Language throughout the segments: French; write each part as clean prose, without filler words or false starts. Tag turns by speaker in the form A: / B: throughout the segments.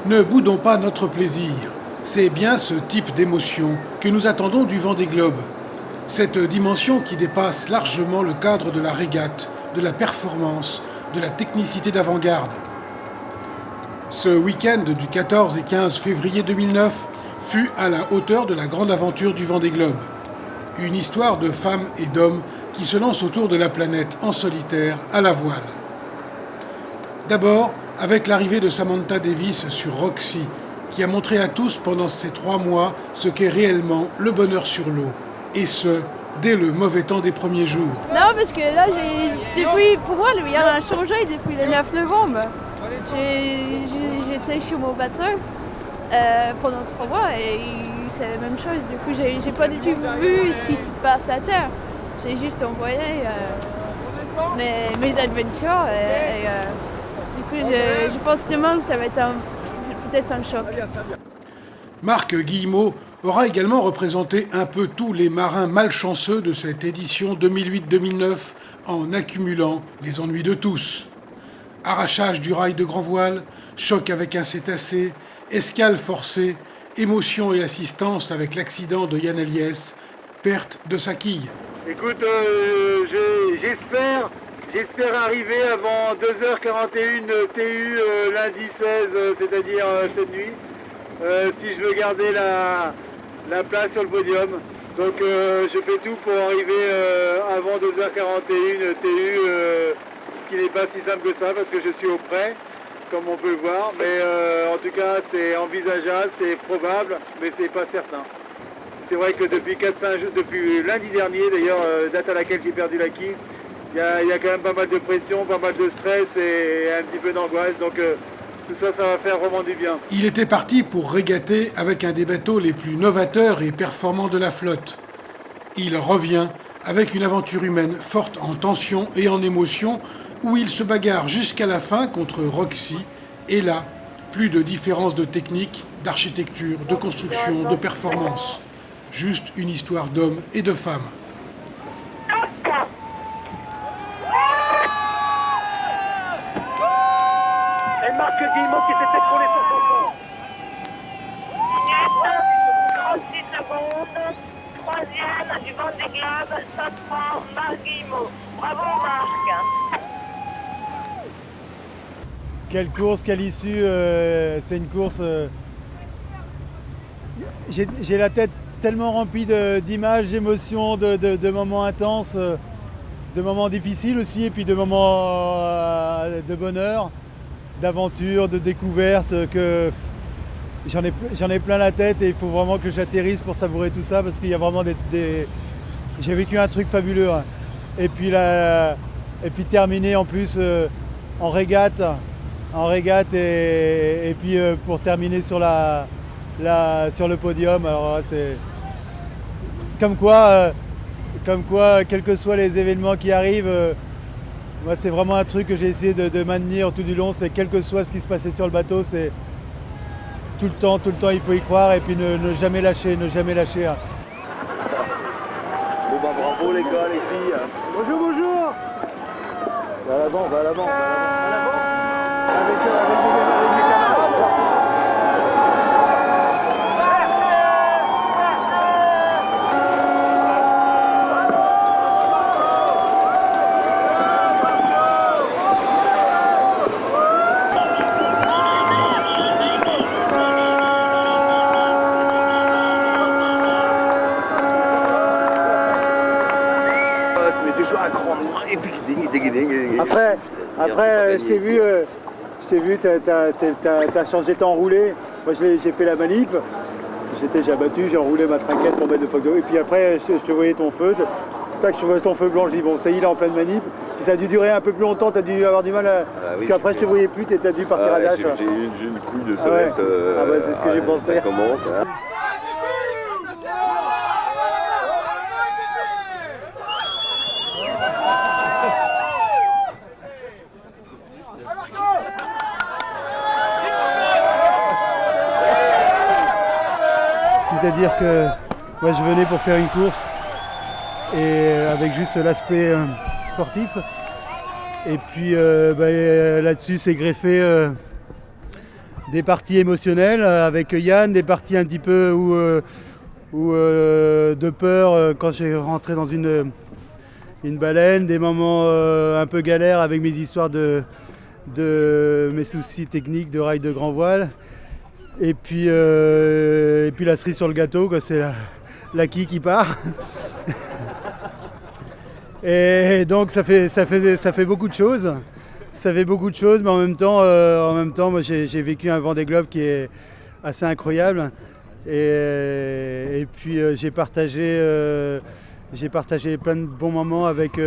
A: Ne boudons pas notre plaisir. C'est bien ce type d'émotion que nous attendons du Vendée Globe. Cette dimension qui dépasse largement le cadre de la régate, de la performance, de la technicité d'avant-garde. Ce week-end du 14 et 15 février 2009 fut à la hauteur de la grande aventure du Vendée Globe. Une histoire de femmes et d'hommes qui se lancent autour de la planète en solitaire à la voile. D'abord, avec l'arrivée de Samantha Davis sur Roxy, qui a montré à tous pendant ces 3 mois ce qu'est réellement le bonheur sur l'eau. Et ce, dès le mauvais temps des premiers jours.
B: Non, parce que là, pour moi, le week-end a changé depuis le 9 novembre. J'étais sur mon bateau pendant 3 mois et c'est la même chose. Du coup, j'ai pas du tout vu ce qui se passe à terre. J'ai juste envoyé mes aventures et du coup, je pense que demain, ça va être peut-être un choc.
A: Marc Guillemot aura également représenté un peu tous les marins malchanceux de cette édition 2008-2009 en accumulant les ennuis de tous. Arrachage du rail de grand voile, choc avec un cétacé, escale forcée, émotion et assistance avec l'accident de Yann Eliès, perte de sa quille.
C: Écoute, j'espère arriver avant 2h41 TU lundi 16, c'est-à-dire cette nuit, si je veux garder la place sur le podium. Donc je fais tout pour arriver avant 2h41 TU, ce qui n'est pas si simple que ça parce que je suis au près, comme on peut le voir. Mais en tout cas, c'est envisageable, c'est probable, mais c'est pas certain. C'est vrai que depuis lundi dernier, d'ailleurs, date à laquelle j'ai perdu la quille, il y a quand même pas mal de pression, pas mal de stress et un petit peu d'angoisse. Donc tout ça, ça va faire vraiment du bien.
A: Il était parti pour régater avec un des bateaux les plus novateurs et performants de la flotte. Il revient avec une aventure humaine forte en tension et en émotion où il se bagarre jusqu'à la fin contre Roxy. Et là, plus de différence de technique, d'architecture, de construction, de performance. Juste une histoire d'hommes et de femmes.
D: Et Marc Guillemot qui s'est écroulé sur son fond.
E: 36 secondes. Troisième du Vendée Globe, top 3, Marc Guillemot. Bravo Marc.
F: Quelle course, quelle issue, c'est une course... J'ai la tête tellement remplie d'images, d'émotions, de moments intenses, de moments difficiles aussi, et puis de moments de bonheur, d'aventure, de découverte, que j'en ai plein la tête et il faut vraiment que j'atterrisse pour savourer tout ça parce qu'il y a vraiment j'ai vécu un truc fabuleux. Hein. Et puis terminer en plus en régate et puis pour terminer sur le podium. Alors c'est comme quoi, quels que soient les événements qui arrivent, moi c'est vraiment un truc que j'ai essayé de maintenir tout du long, c'est quel que soit ce qui se passait sur le bateau, c'est tout le temps il faut y croire et puis ne jamais lâcher.
C: Bon bah bravo les gars, les filles.
F: Bonjour.
C: Va à l'avant.
F: Avec mes camarades. Après, je t'ai vu, t'as changé, t'as enroulé. Moi, j'ai fait la manip. J'ai abattu, j'ai enroulé ma trinquette pour mettre le phoque d'eau. Et puis après, je te voyais ton feu. Tac, je vois ton feu blanc. Je dis, bon, ça y est, il est en pleine manip. Puis ça a dû durer un peu plus longtemps. T'as dû avoir du mal à... parce qu'après, je te voyais plus. T'as dû partir à l'âge.
G: J'ai eu une couille de sonnette.
F: C'est ce que j'ai pensé.
G: Ça commence. Hein.
F: C'est-à-dire que moi je venais pour faire une course et avec juste l'aspect sportif. Et puis là-dessus s'est greffé des parties émotionnelles avec Yann, des parties un petit peu de peur quand j'ai rentré dans une baleine, des moments un peu galères avec mes histoires de mes soucis techniques de rail de grand voile. Et puis la cerise sur le gâteau, quoi, c'est la quille qui part. Et donc ça fait beaucoup de choses. Ça fait beaucoup de choses, mais en même temps moi j'ai vécu un Vendée Globe qui est assez incroyable. Et puis j'ai partagé plein de bons moments avec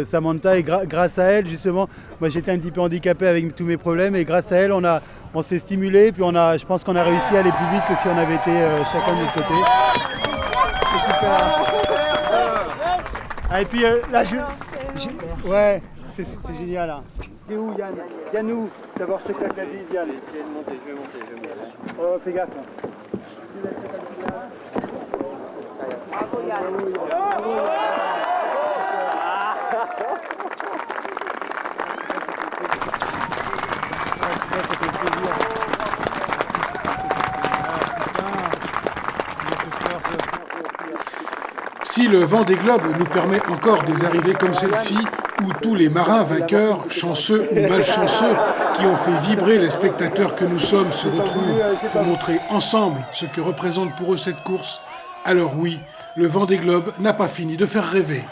F: Samantha, et grâce à elle justement, moi j'étais un petit peu handicapé avec tous mes problèmes, et grâce à elle on s'est stimulé, puis je pense qu'on a réussi à aller plus vite que si on avait été chacun de notre côté. C'est super. Ah, et puis là ouais, c'est génial là. T'es où Yann? Yann où? D'abord je te claque la bise Yann. Je vais monter. Oh fais gaffe.
E: Bravo Yann.
A: Si le Vendée Globe nous permet encore des arrivées comme celle-ci, où tous les marins vainqueurs, chanceux ou malchanceux, qui ont fait vibrer les spectateurs que nous sommes, se retrouvent pour montrer ensemble ce que représente pour eux cette course, alors oui, le Vendée Globe n'a pas fini de faire rêver.